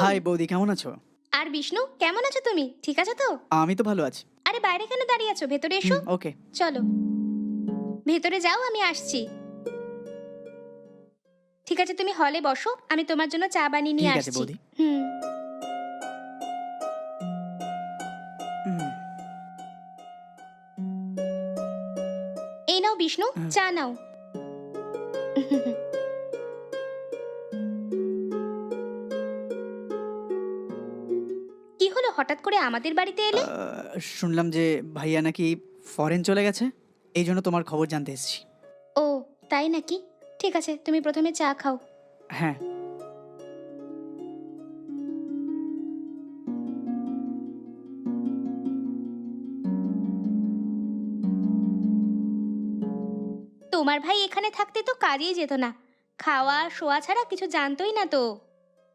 High বৌদি, কেমন আছো? আর বিষ্ণু, কেমন আছো তুমি? ঠিক আছো তো? আমি তো ভালো আছি। আরে বাইরে কেন দাঁড়িয়ে আছো? ভেতরে এসো। ওকে। চলো ভেতরে যাও, আমি আসছি। ঠিক আছে, তুমি হলে বসো, আমি তোমার জন্য চা বানিয়ে নিয়ে ঠিক আছে আসছি। বৌদি। হুম। হুম, এই নাও বিষ্ণু, চা নাও। কি হলো, হঠাৎ করে আমাদের বাড়িতে এলে? শুনলাম যে ভাইয়া নাকি ফরেন চলে গেছে, এই জন্য তোমার খবর জানতে এসেছি। ও, তাই নাকি? ঠিক আছে, তুমি প্রথমে চা খাও। হ্যাঁ। তোমার ভাই এখানে থাকতে তো কাজেই যেত না, খাওয়া শোয়া ছাড়া কিছু জানতোই না তো।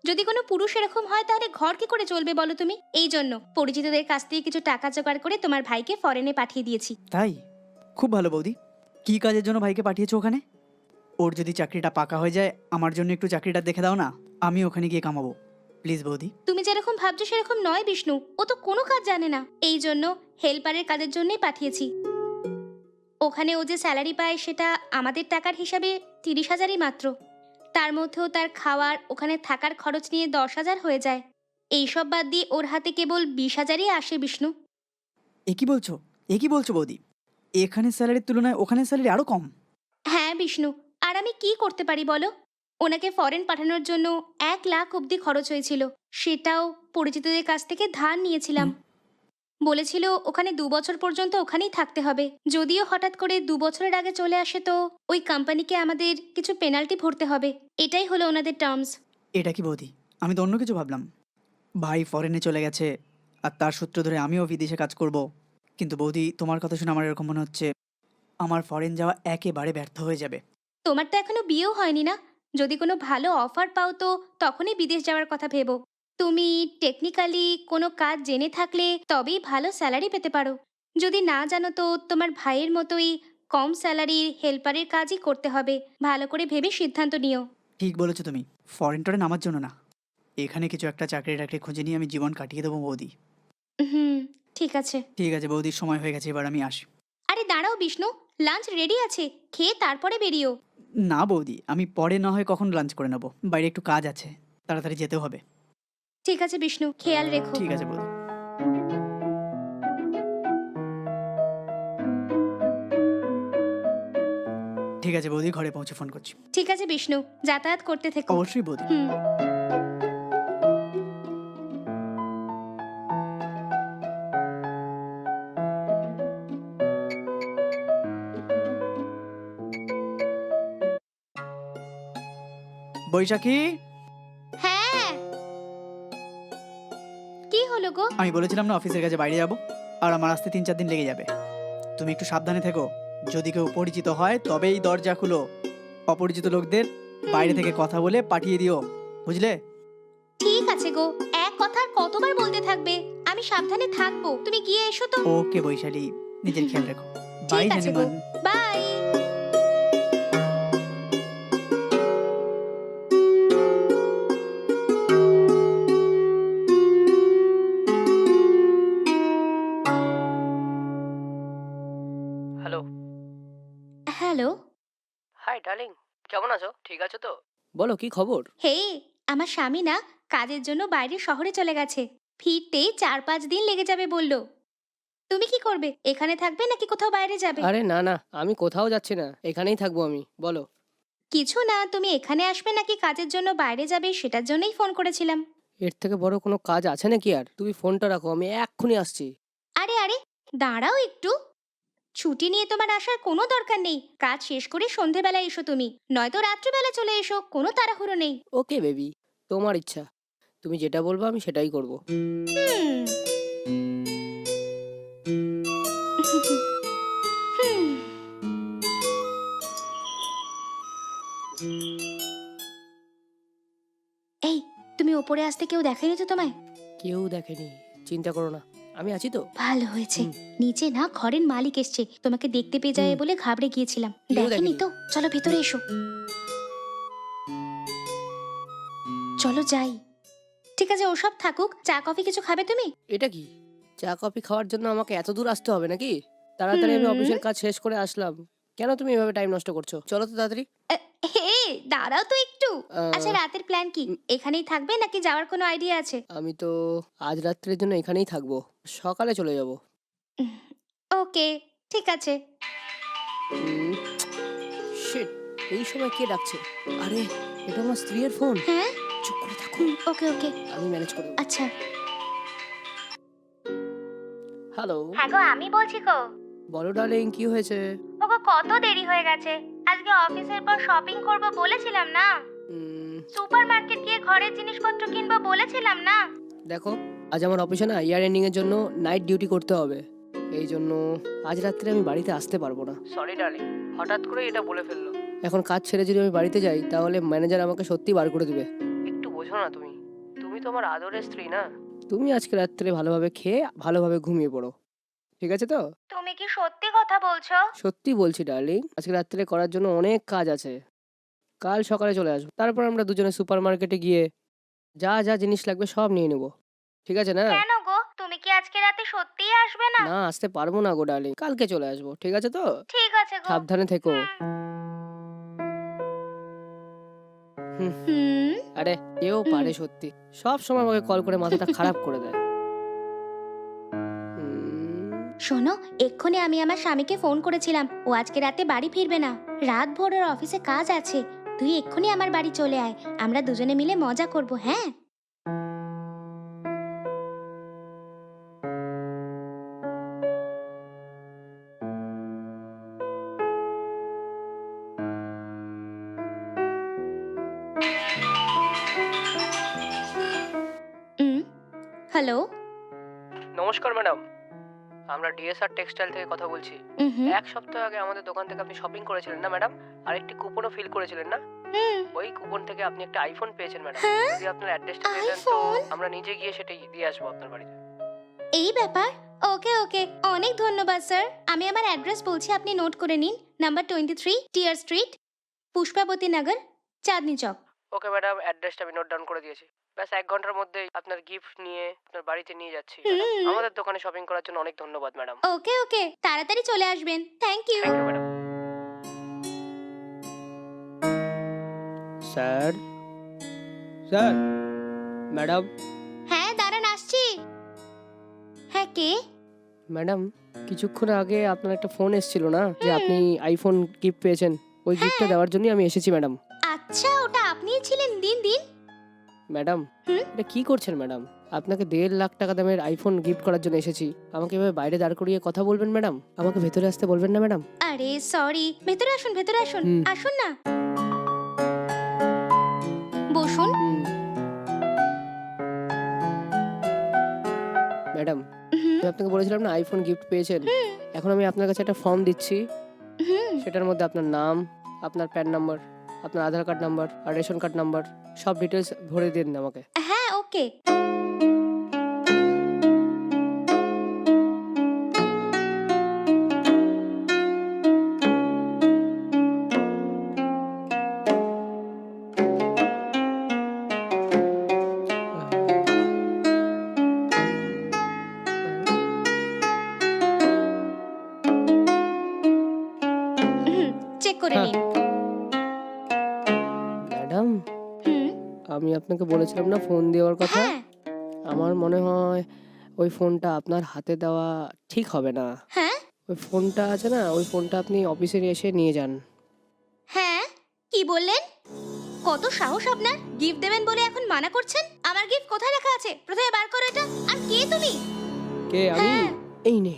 যদি কোনো পুরুষ এরকম হয় তাহলে ঘর কি করে চলবে বলো তুমি? এই জন্য পরিচিতদের কাছ থেকে কিছু টাকা জোগাড় করে তোমার ভাইকে ফরেনে পাঠিয়ে দিয়েছি। তাই? খুব ভালো বৌদি। কি কাজের জন্য ভাইকে পাঠিয়েছো ওখানে? ওর যদি চাকরিটা পাকা হয়ে যায়, আমার জন্য একটু চাকরিটা দেখে দাও না, আমি ওখানে গিয়ে কামাবো। প্লিজ বৌদি। তুমি যেরকম ভাবছো সেরকম নয় বিষ্ণু, ও তো কোনো কাজ জানে না, এই জন্য হেল্পারের কাজের জন্যই পাঠিয়েছি। ওখানে ও যে স্যালারি পায় সেটা আমাদের টাকার হিসাবে 30,000ই মাত্র। তার মধ্যেও তার খাওয়ার ওখানে থাকার খরচ নিয়ে 10,000 হয়ে যায়। এইসব বাদ দিয়ে ওর হাতে কেবল 20,000ই আসে বিষ্ণু। এ কি বলছো? এ কি বলছো বৌদি? এখানে স্যালারির তুলনায় ওখানে স্যালারি আরো কম। হ্যাঁ বিষ্ণু, আর আমি কি করতে পারি বলো? ওনাকে ফরেন পাঠানোর জন্য 1,00,000 অবধি খরচ হয়েছিল, সেটাও পরিচিতদের কাছ থেকে ধার নিয়েছিলাম। বলেছিল ওখানে 2 বছর পর্যন্ত ওখানেই থাকতে হবে। যদিও হঠাৎ করে 2 বছরের আগে চলে আসে তো ওই কোম্পানিকে আমাদের কিছু পেনাল্টি ভরতে হবে। এটাই হলো ওনাদের টার্মস। এটা কি বৌদি? আমি তো অন্য কিছু ভাবলাম। ভাই ফরেনে চলে গেছে আর তার সূত্র ধরে আমিও বিদেশে কাজ করব। কিন্তু বৌদি, তোমার কথা শুনে আমার এরকম মনে হচ্ছে আমার ফরেন যাওয়া একেবারে ব্যর্থ হয়ে যাবে। তোমার তো এখনো বিয়েও হয়নি না? যদি কোনো ভালো অফার পাও তো তখনই বিদেশ যাওয়ার কথা ভেবো। তুমি টেকনিক্যালি কোনো কাজ জেনে থাকলে তবেই ভালো স্যালারি পেতে পারো। যদি না জানো তো তোমার ভাইয়ের মতোই কম স্যালারির হেল্পারের কাজই করতে হবে। ভালো করে ভেবে সিদ্ধান্ত নিও। ঠিক বলেছো তুমি, ফরেন টরেন আমার জন্য না। এখানে কিছু একটা চাকরি টাকরি খুঁজে নিয়ে আমি জীবন কাটিয়ে দেবো বৌদি। হুম, ঠিক আছে। ঠিক আছে বৌদি, সময় হয়ে গেছে, এবার আমি আসি। আরে দাঁড়াও বিষ্ণু, লাঞ্চ রেডি আছে, খেয়ে তারপরে বেরিও। না বৌদি, আমি পরে না হয় কখন লাঞ্চ করে নেবো, বাইরে একটু কাজ আছে, তাড়াতাড়ি যেতে হবে। ঠিক আছে বিষ্ণু, খেয়াল রেখো। ঠিক আছে বৌদি। ঠিক আছে বৌদি, ঘরে পৌঁছে ফোন করছি। ঠিক আছে বিষ্ণু, যাতায়াত করতে থেকো। অবশ্যই বৌদি। হুম। বৈশাখী, হ্যাঁ, কি হলো গো? আমি বলেছিলাম না অফিসের কাছে বাইরে যাব, আর আমার আসতে 3-4 দিন লেগে যাবে। তুমি একটু সাবধানে থেকো। যদি কেউ পরিচিত হয় তবেই দরজা খুলো। অপরিচিত লোকদের বাইরে থেকে কথা বলে পাঠিয়ে দিও, বুঝলে? ঠিক আছে গো, এক কথা আর কতবার বলতে থাকবে? আমি সাবধানে থাকবো, তুমি গিয়ে এসো তো। ওকে বৈশালী, নিজের খেয়াল রেখো। বাই ঠিক আছে গো, জানিমান। Bye. Hello. Hello. Hi darling, কেমন আছো? ঠিক আছো তো? বলো, কি খবর? হে, আমার স্বামী না কাজের জন্য বাইরে শহরে চলে গেছে। ফিরতে 4-5 দিন লেগে যাবে বললো। তুমি কি করবে? এখানে থাকবে নাকি কোথাও বাইরে যাবে? আরে না না, আমি কোথাও যাচ্ছি না, এখানেই থাকবো আমি। বলো। কিছু না, তুমি এখানে আসবে নাকি কাজের জন্য বাইরে যাবে সেটার জন্যই ফোন করেছিলাম। এর থেকে বড় কোনো কাজ আছে নাকি আর? তুমি ফোনটা রাখো, আমি এক্ষুনি আসছি। আরে আরে, দাঁড়াও একটু। ছুটি নিয়ে তোমার আসার কোনো দরকার নেই। কাজ শেষ করে সন্ধেবেলা এসো তুমি, নয়তো রাত্রিবেলা চলে এসো, কোনো তাড়াহুড়ো নেই। ওকে বেবি, তোমার ইচ্ছা। তুমি যেটা বলবো আমি সেটাই করব। হুম। হুম। এই, তুমি ওপরে আসতে কেউ দেখেনি তো তোমায়? কেউ দেখেনি, চিন্তা করো না, আমি আছি তো। ভালো হয়েছে। হুম। নিচে না ঘরের মালিক এসছে, তোমাকে দেখতে পেয়ে যায় বলে ঘাবড়ে গিয়েছিলাম। কেউ দেখেনি দেখেনি। তো? চলো ভেতরে এসো। চলো যাই। ঠিক আছে, ওসব থাকুক। চা কফি কিছু খাবে তুমি? এটা কি? চা কফি খাওয়ার জন্য আমাকে এত দূর আসতে হবে নাকি? তাড়াতাড়ি আমি অফিসের কাজ শেষ করে আসলাম। কেন তুমি এভাবে টাইম নষ্ট করছো? চলো তো তাড়াতাড়ি। হে, দাঁড়াও তো একটু। আহ, আচ্ছা, রাতের প্ল্যান কি? এখানেই থাকবে নাকি যাওয়ার কোনো আইডিয়া আছে? আমি তো আজ রাত্রের জন্য এখানেই থাকবো, সকালে চলে যাব। ওকে, ঠিক আছে। শিট, এই সময় কে ডাকছে? আরে, এটা আমার স্ত্রীর ফোন। হ্যাঁ, চুপ করে থাকো, ওকে ওকে। আমি ম্যানেজ করে দেবো। আচ্ছা। হ্যালো, হ্যাঁ গো, আমি বলছি গো। বলো ডার্লিং, কি হয়েছে? ওগো, কত দেরি হয়ে গেছে। আজকে অফিসের পর শপিং করব বলেছিলাম না? সুপার মার্কেট গিয়ে ঘরের জিনিসপত্র কিনবো বলেছিলাম না? দেখো, আজ আমার অফিসে না ইয়ার এন্ডিং এর জন্য নাইট ডিউটি করতে হবে। এই জন্য আজ রাত্রে আমি বাড়িতে আসতে পারবো না। সরি ডার্লিং, হঠাৎ করে এটা বলে ফেললো। এখন কাজ ছেড়ে যদি আমি বাড়িতে যাই তাহলে ম্যানেজার আমাকে সত্যি বার করে দিবে। একটু বোঝো না তুমি, তুমি তো আমার আদরের স্ত্রী না? তুমি আজকে রাত্রে ভালোভাবে খেয়ে ভালোভাবে ঘুমিয়ে পড়ো, ঠিক আছে তো? তুমি কি সত্যি কথা বলছো? সত্যি বলছি ডার্লিং, আজকে রাত্রে করার জন্য অনেক কাজ আছে। কাল সকালে চলে আসবো, তারপর আমরা দুজনে সুপার মার্কেটে গিয়ে যা যা জিনিস লাগবে সব নিয়ে নেবো, ঠিক আছে না? কেন গো, তুমি কি আজকে রাতে সত্যিই আসবে না? না, আসতে পারবো না গো ডার্লিং, কালকে চলে আসবো, ঠিক আছে তো? ঠিক আছে গো। সাবধানে থেকো। হুম। আরে কেউ পারে সত্যি, সব সময় আমাকে কল করে মাথাটা খারাপ করে দেয়। শোনো, এক্ষুনি আমি আমার স্বামীকে ফোন করেছিলাম। ও আজকে রাতে বাড়ি ফিরবে না। রাত ভোর ওর অফিসে কাজ আছে। তুই এক্ষুনি আমার বাড়ি চলে আয়, আমরা দুজনে মিলে মজা করব। হ্যাঁ, হ্যালো। নমস্কার ম্যাডাম, আমরা ডিএসআর টেক্সটাইল থেকে কথা বলছি। হুম। এক সপ্তাহ আগে আমাদের দোকান থেকে আপনি শপিং করেছিলেন না ম্যাডাম? আর একটি কুপনও ফিল করেছিলেন না? ওই কুপন থেকে আপনি একটা আইফোন পেয়েছেন ম্যাডাম। হ্যাঁ? যদি আপনার অ্যাড্রেসটা দিয়ে দেন তো আইফোন? আমরা নিজে গিয়ে সেটাই দিয়ে আসবো আপনার বাড়িতে। এই ব্যাপার? ওকে ওকে, অনেক ধন্যবাদ স্যার। আমি আমার অ্যাড্রেস বলছি, আপনি নোট করে নিন। নাম্বার 23 টিয়ার স্ট্রিট, পুষ্পাবতী নগর, চাঁদনি চক। ওকে ম্যাডাম, অ্যাড্রেসটা আমি নোট ডাউন করে দিয়েছি। ব্যাস 1 ঘন্টার মধ্যেই আপনার গিফট নিয়ে আপনার বাড়িতে নিয়ে যাচ্ছি ম্যাডাম। আমাদের দোকানে শপিং করার জন্য অনেক ধন্যবাদ ম্যাডাম। ওকে ওকে, তাড়াতাড়ি চলে আসবেন। Thank you. Thank you madam. Sir, sir, madam. হ্যাঁ, দাঁড়ান, আসছি। হ্যাঁ, কে? ম্যাডাম, কিছুক্ষণ আগে আপনার একটা ফোন এসেছিল না যে আপনি আইফোন গিফট পেয়েছেন? ওই গিফটটা দেওয়ার জন্যই আমি এসেছি ম্যাডাম। আচ্ছা, ওটা আপনিই ছিলেন। দিন দিন। ম্যাডাম, এটা কি করছেন ম্যাডাম? আপনাকে 1.5 লাখ টাকা দামের আইফোন গিফট করার জন্য এসেছি, আমাকে এভাবে বাইরে দাঁড় করিয়ে কথা বলবেন ম্যাডাম? আমাকে ভেতরে আসতে বলবেন না ম্যাডাম? আরে সরি, ভেতরে আসুন, ভেতরে আসুন। আসুন না, বসুন। ম্যাডাম, হুম, আমি আপনাকে বলেছিলাম না আইফোন গিফট পেয়েছেন। এখন আমি আপনার কাছে একটা ফর্ম দিচ্ছি, হুম। সেটার মধ্যে আপনার নাম, আপনার প্যান নাম্বার, আপনার আধার কার্ড নাম্বার আর রেশন কার্ড নাম্বার সব ডিটেলস ভরে দিন আমাকে। হ্যাঁ, ওকে। চেক করে হ্যাঁ। নিন। ম্যাডাম, হুম। আমি আপনাকে বলেছিলাম না ফোন দেওয়ার কথা? হ্যাঁ আমার মনে হয় ওই ফোনটা আপনার হাতে দেওয়া ঠিক হবে না। হ্যাঁ ওই ফোনটা আছে না, ওই ফোনটা আপনি অফিসে এসে নিয়ে যান। হ্যাঁ, কি বললেন? কত সাহস আপনার! গিফট দেবেন বলে এখন মানা করছেন? আমার গিফট কোথায় রাখা আছে? প্রথমে বার করো এটা। আর কে তুমি? কে? আমি? হ্যাঁ। এই নে।